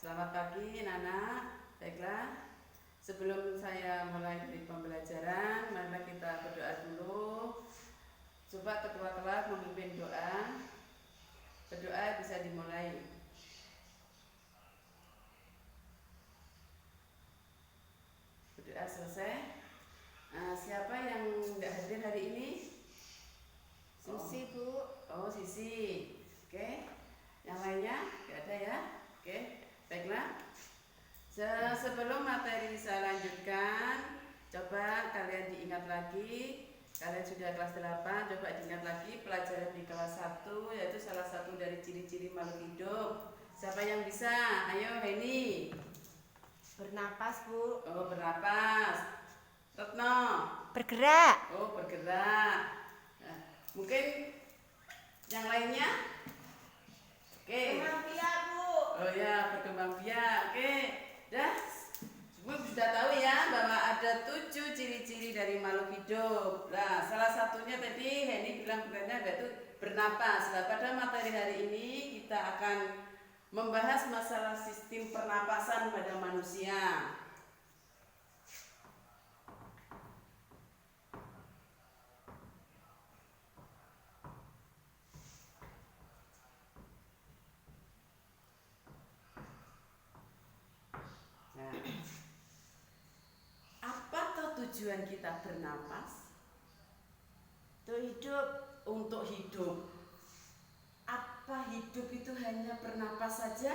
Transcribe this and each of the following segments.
Selamat pagi Nana. Baiklah, sebelum saya mulai dari pembelajaran, mari kita berdoa dulu. Coba ketua kelas memimpin doa. Berdoa bisa dimulai. Berdoa selesai. Siapa yang tidak hadir hari ini? Susi, Bu. Oh, Sisi. Oke. Yang lainnya? Tidak ada ya? Oke. Baiklah. Sebelum materi saya lanjutkan, coba kalian diingat lagi. Kalian sudah kelas 8, coba diingat lagi pelajaran di kelas 1, yaitu salah satu dari ciri-ciri makhluk hidup. Siapa yang bisa? Ayo, Heni. Bernapas, Bu. Oh, bernapas. Retno. Bergerak. Oh, bergerak. Nah, mungkin yang lainnya? Oke. Berkembang biak, Bu. Oh ya, berkembang biak. Oke. Dah, semua sudah tahu ya bahwa ada 7 ciri-ciri dari makhluk hidup. Nah, salah satunya tadi Heni bilang yaitu bernapas. Nah, pada materi hari ini kita akan membahas masalah sistem pernapasan pada manusia. Tujuan kita bernapas untuk hidup. Apa hidup itu hanya bernapas saja?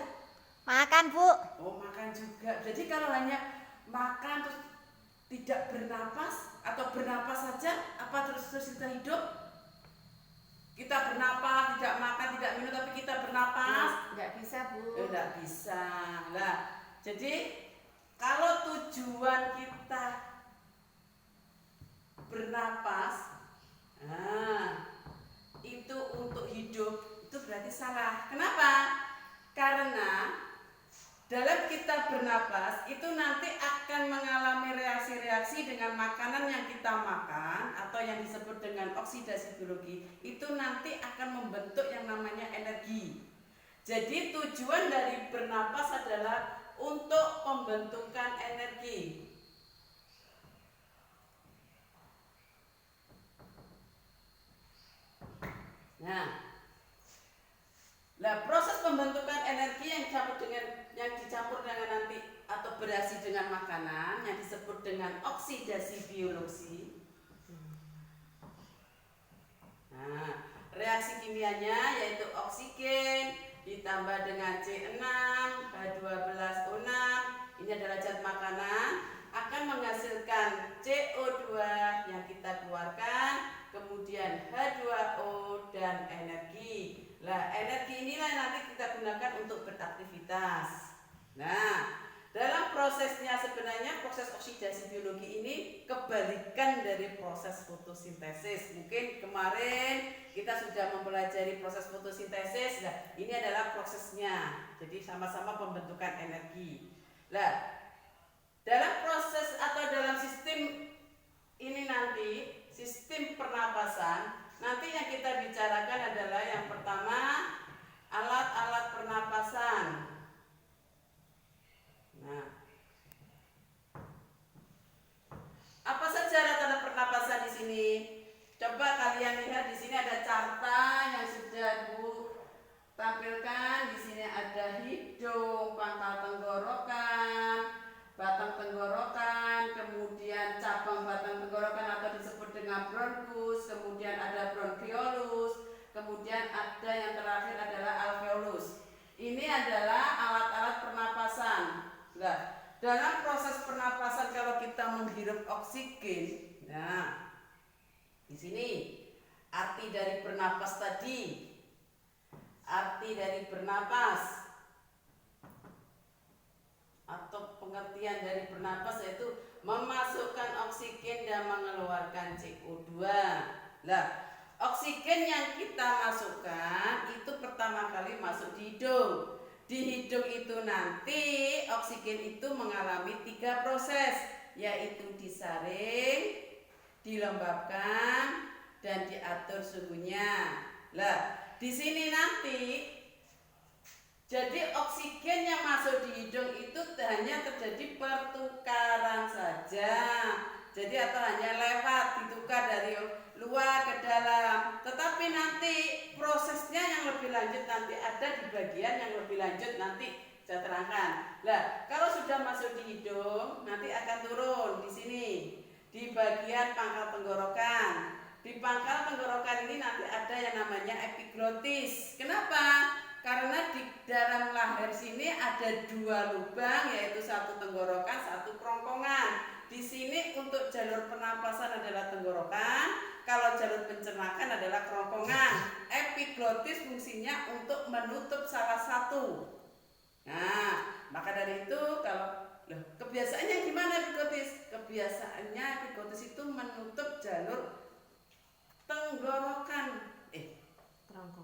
Makan, Bu. Oh, makan juga. Jadi kalau hanya makan terus tidak bernapas atau bernapas saja, apa terus kita hidup? Kita bernapas, tidak makan, tidak minum, tapi kita bernapas? Nggak bisa, Bu. Nggak bisa. Nah, jadi kalau tujuan kita bernapas, itu untuk hidup, itu berarti salah. Kenapa? Karena dalam kita bernapas itu nanti akan mengalami reaksi-reaksi dengan makanan yang kita makan atau yang disebut dengan oksidasi biologi. Itu nanti akan membentuk yang namanya energi. Jadi tujuan dari bernapas adalah untuk pembentukan energi. Nah, proses pembentukan energi yang dicampur dengan nanti atau bereaksi dengan makanan yang disebut dengan oksidasi biologi. Nah, reaksi kimianya yaitu oksigen ditambah dengan C6, H12O6, ini adalah zat makanan, akan menghasilkan CO2 yang kita keluarkan, kemudian H2O dan energi. Nah, energi inilah nanti kita gunakan untuk beraktivitas. Nah, dalam prosesnya sebenarnya proses oksidasi biologi ini kebalikan dari proses fotosintesis. Mungkin kemarin kita sudah mempelajari proses fotosintesis. Nah, ini adalah prosesnya. Jadi sama-sama pembentukan energi. Nah, dalam proses atau dalam sistem ini nanti, sistem pernapasan, nanti yang kita bicarakan adalah yang pertama, alat-alat pernapasan. Nah, apa saja alat-alat pernapasan di sini? Coba kalian lihat di sini ada carta yang sudah Bu tampilkan. Di sini ada hidung, pangkal tenggorokan, batang tenggorokan, kemudian cabang batang tenggorokan atau disebut dengan bronkus, kemudian ada bronchiolus, kemudian ada yang terakhir adalah alveolus. Ini adalah alat-alat pernapasan. Nah, dalam proses pernapasan kalau kita menghirup oksigen, nah di sini arti dari bernapas tadi, arti dari bernapas atau pengertian dari bernapas yaitu memasukkan oksigen dan mengeluarkan CO2. Nah, oksigen yang kita masukkan itu pertama kali masuk di hidung. Di hidung itu nanti oksigen itu mengalami 3 proses, yaitu disaring, dilembabkan, dan diatur suhunya. Nah, di sini nanti Jadi oksigen yang masuk di hidung itu hanya terjadi pertukaran saja. Jadi atau hanya lewat ditukar dari luar ke dalam. Tetapi nanti prosesnya yang lebih lanjut nanti ada di bagian yang lebih lanjut nanti saya terangkan. Nah, kalau sudah masuk di hidung nanti akan turun di sini di bagian pangkal tenggorokan. Di pangkal tenggorokan ini nanti ada yang namanya epiglotis. Kenapa? Karena di dalam leher sini ada dua lubang, yaitu satu tenggorokan, satu kerongkongan. Di sini untuk jalur pernapasan adalah tenggorokan, kalau jalur pencernakan adalah kerongkongan. Epiglotis fungsinya untuk menutup salah satu. Nah, maka dari itu kalau kebiasaannya gimana epiglotis? Kebiasaannya epiglotis itu menutup jalur tenggorokan.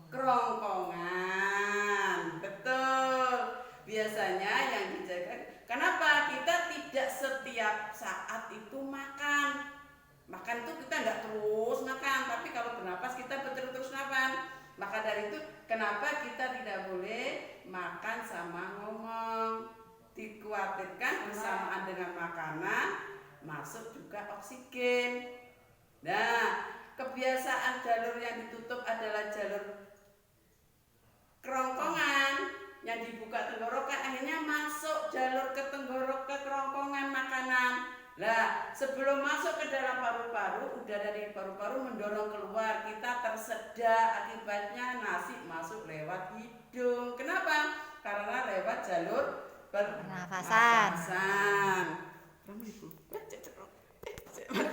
Kerongkongan, betul. Biasanya yang dijaga. Kenapa kita tidak setiap saat itu makan? Makan itu kita nggak terus makan, tapi kalau bernapas kita betul terus makan. Maka dari itu, kenapa kita tidak boleh makan sama ngomong? Dikhawatirkan bersamaan dengan makanan masuk juga oksigen. Nah, kebiasaan jalur yang ditutup adalah jalur kerongkongan, yang dibuka tenggorokan akhirnya masuk jalur ke kerongkongan makanan. Nah, sebelum masuk ke dalam paru-paru, udara dari paru-paru mendorong keluar, kita tersedak, akibatnya nasi masuk lewat hidung. Kenapa? Karena lewat jalur pernafasan.